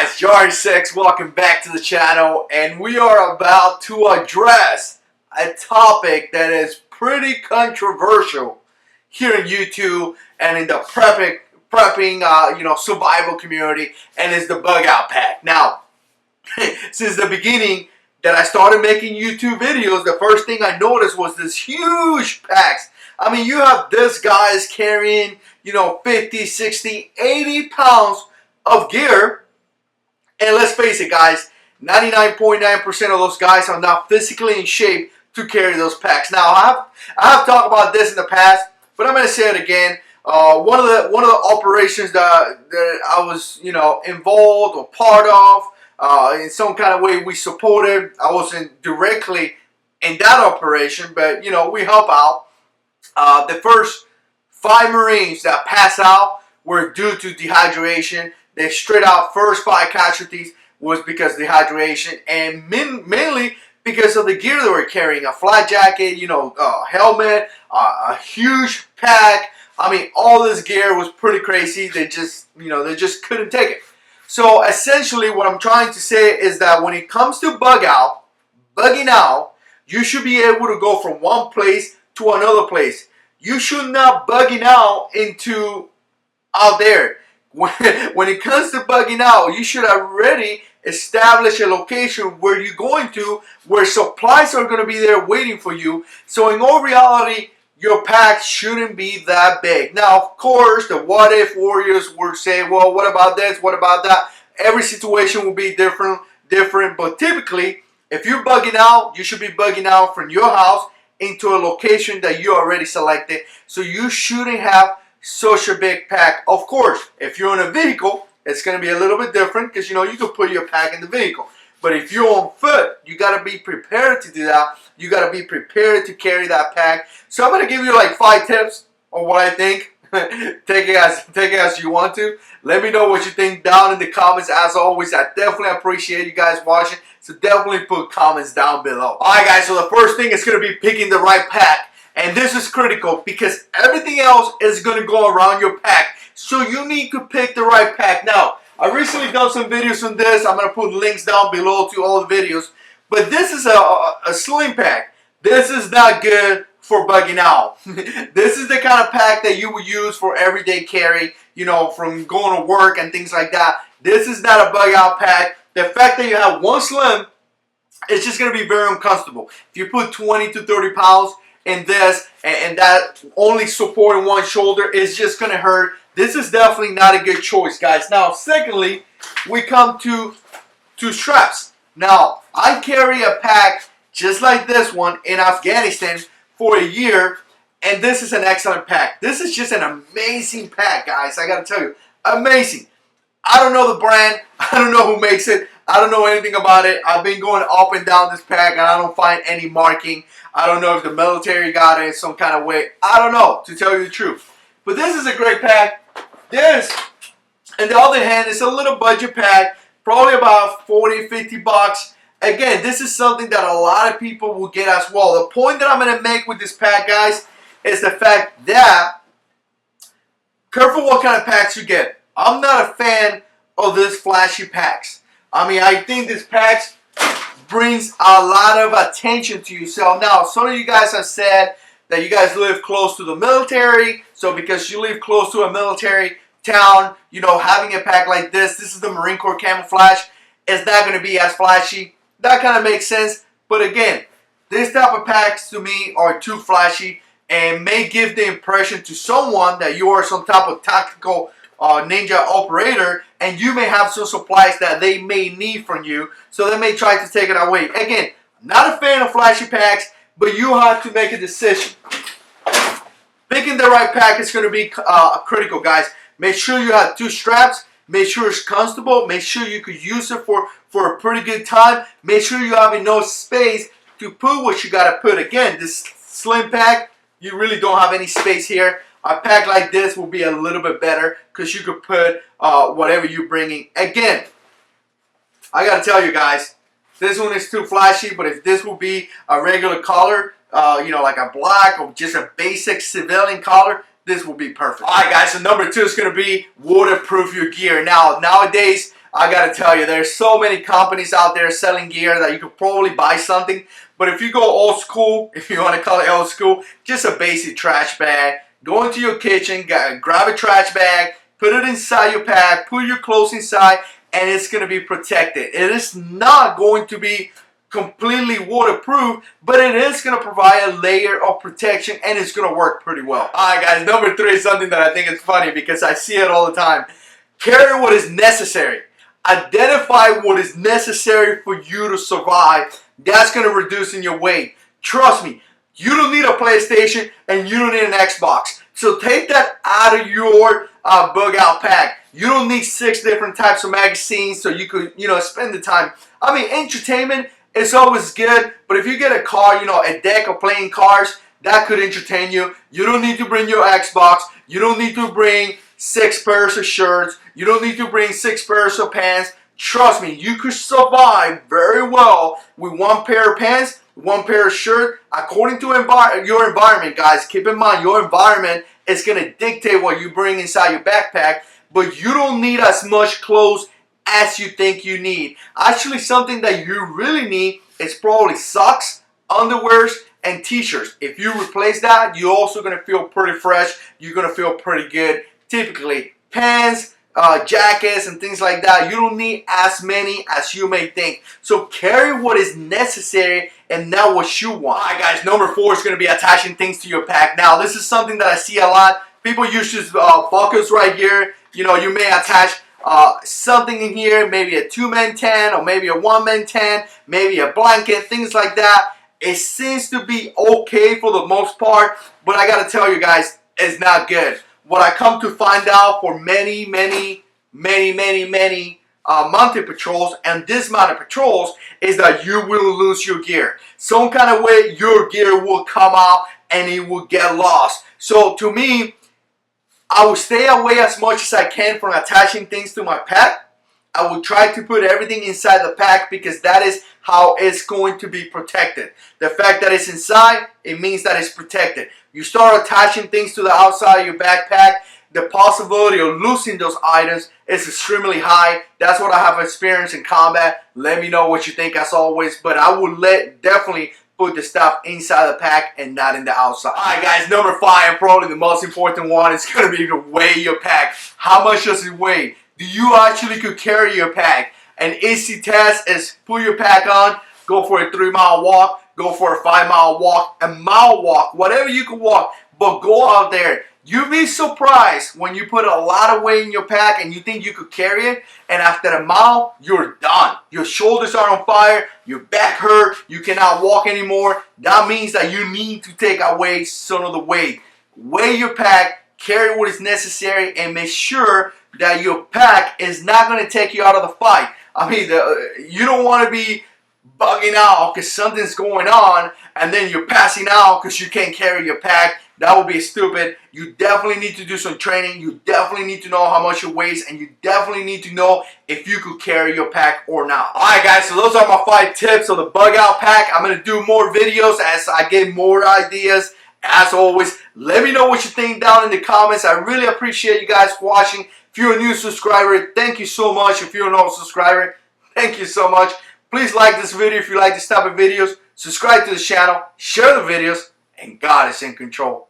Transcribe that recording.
guys, JH6, welcome back to the channel, and we are about to address a topic that is pretty controversial here in YouTube and in the prepping survival community, and it's the bug out pack. Now, since the beginning that I started making YouTube videos, the first thing I noticed was this huge packs. I mean, you have this guys carrying, 50, 60, 80 pounds of gear. And let's face it, guys, 99.9% of those guys are not physically in shape to carry those packs. Now, I have talked about this in the past, but I'm going to say it again. One of the operations that I was, involved or part of, in some kind of way we supported. I wasn't directly in that operation, but we help out. The first 5 Marines that passed out were due to dehydration. The straight out first 5 casualties was because of dehydration, and mainly because of the gear they were carrying. A flat jacket, a helmet, a huge pack. I mean, all this gear was pretty crazy. They just couldn't take it. So essentially what I'm trying to say is that when it comes to bugging out, you should be able to go from one place to another place. You should not bugging out out there. When it comes to bugging out, you should already establish a location where you're going to, where supplies are going to be there waiting for you. So in all reality, your pack shouldn't be that big. Now, of course, the what if warriors would say, well, what about this? What about that? Every situation will be different. But typically, if you're bugging out, you should be bugging out from your house into a location that you already selected. So you shouldn't have such a big pack. Of course, if you're in a vehicle, it's going to be a little bit different because, you can put your pack in the vehicle. But if you're on foot, you got to be prepared to do that. You got to be prepared to carry that pack. So I'm going to give you like 5 tips on what I think. Take it as you want to. Let me know what you think down in the comments. As always, I definitely appreciate you guys watching. So definitely put comments down below. Alright guys, so the first thing is going to be picking the right pack. And this is critical because everything else is going to go around your pack. So you need to pick the right pack. Now, I recently done some videos on this. I'm going to put links down below to all the videos. But this is a slim pack. This is not good for bugging out. This is the kind of pack that you would use for everyday carry, from going to work and things like that. This is not a bug out pack. The fact that you have one slim, it's just going to be very uncomfortable. If you put 20 to 30 pounds in this and that only supporting one shoulder, it's just going to hurt. This is definitely not a good choice, guys. Now, secondly, we come to straps. Now, I carry a pack just like this one in Afghanistan for a year, and this is an excellent pack. This is just an amazing pack, guys. I got to tell you, amazing. I don't know the brand. I don't know who makes it. I don't know anything about it. I've been going up and down this pack, and I don't find any marking. I don't know if the military got it in some kind of way. I don't know, to tell you the truth. But this is a great pack. This, on the other hand, is a little budget pack, probably about 40, 50 bucks. Again, this is something that a lot of people will get as well. The point that I'm going to make with this pack, guys, is the fact that careful what kind of packs you get. I'm not a fan of this flashy packs. I mean, I think this packs brings a lot of attention to yourself. Now, some of you guys have said that you guys live close to the military. So because you live close to a military town, having a pack like this is the Marine Corps camouflage. It's not going to be as flashy. That kind of makes sense. But again, this type of packs to me are too flashy and may give the impression to someone that you are some type of tactical ninja operator, and you may have some supplies that they may need from you, so they may try to take it away. Again, I'm not a fan of flashy packs, but you have to make a decision. Picking the right pack is going to be critical, guys. Make sure you have 2 straps. Make sure it's comfortable. Make sure you could use it for a pretty good time. Make sure you have enough space to put what you got to put. Again, this slim pack, you really don't have any space here. A pack like this will be a little bit better because you could put whatever you're bringing. Again, I got to tell you guys, this one is too flashy, but if this will be a regular color, like a black or just a basic civilian color, this will be perfect. Alright guys, so number 2 is going to be waterproof your gear. Now, nowadays, I gotta tell you, there's so many companies out there selling gear that you could probably buy something. But if you go old school, if you want to call it old school, just a basic trash bag. Go into your kitchen, grab a trash bag, put it inside your pack, put your clothes inside, and it's going to be protected. It is not going to be completely waterproof, but it is going to provide a layer of protection, and it's going to work pretty well. Alright guys, number 3 is something that I think is funny because I see it all the time. Carry what is necessary. Identify what is necessary for you to survive. That's going to reduce in your weight. Trust me, you don't need a PlayStation and you don't need an Xbox. So take that out of your bug out pack. You don't need 6 different types of magazines so you could, spend the time. I mean, entertainment is always good, but if you get a car, a deck of playing cards, that could entertain you. You don't need to bring your Xbox. You don't need to bring 6 pairs of shirts. You don't need to bring 6 pairs of pants. Trust me, you could survive very well with 1 pair of pants, 1 pair of shirt, according to your environment, guys. Keep in mind, your environment is going to dictate what you bring inside your backpack, but you don't need as much clothes as you think you need. Actually, something that you really need is probably socks, underwears, and t-shirts. If you replace that, you're also going to feel pretty fresh. You're going to feel pretty good. Typically, pants, jackets and things like that, you don't need as many as you may think. So carry what is necessary and not what you want. Alright guys, number 4 is going to be attaching things to your pack. Now this is something that I see a lot. People use this buckles right here. You may attach something in here, maybe a 2-man tent or maybe a 1-man tent, maybe a blanket, things like that. It seems to be okay for the most part, but I gotta tell you guys, it's not good. What I come to find out for many mounted patrols and dismounted patrols is that you will lose your gear. Some kind of way your gear will come out and it will get lost. So to me, I will stay away as much as I can from attaching things to my pack. I will try to put everything inside the pack because that is how it's going to be protected. The fact that it's inside, it means that it's protected. You start attaching things to the outside of your backpack, the possibility of losing those items is extremely high. That's what I have experienced in combat. Let me know what you think as always, but I will definitely put the stuff inside the pack and not in the outside. Alright guys, number 5 and probably the most important one is going to be to weigh your pack. How much does it weigh? Do you actually could carry your pack? An easy test is put your pack on, go for a 3-mile walk, go for a 5-mile walk, a mile walk, whatever you can walk, but go out there. You'd be surprised when you put a lot of weight in your pack and you think you could carry it, and after a mile, you're done. Your shoulders are on fire, your back hurt, you cannot walk anymore. That means that you need to take away some of the weight. Weigh your pack, carry what is necessary, and make sure that your pack is not going to take you out of the fight. I mean, you don't want to be bugging out because something's going on and then you're passing out because you can't carry your pack. That would be stupid. You definitely need to do some training. You definitely need to know how much it weighs, and you definitely need to know if you could carry your pack or not. Alright guys, so those are my 5 tips of the bug out pack. I'm going to do more videos as I get more ideas. As always, let me know what you think down in the comments. I really appreciate you guys watching. If you're a new subscriber, thank you so much. If you're an old subscriber, thank you so much. Please like this video if you like this type of videos. Subscribe to the channel, share the videos, and God is in control.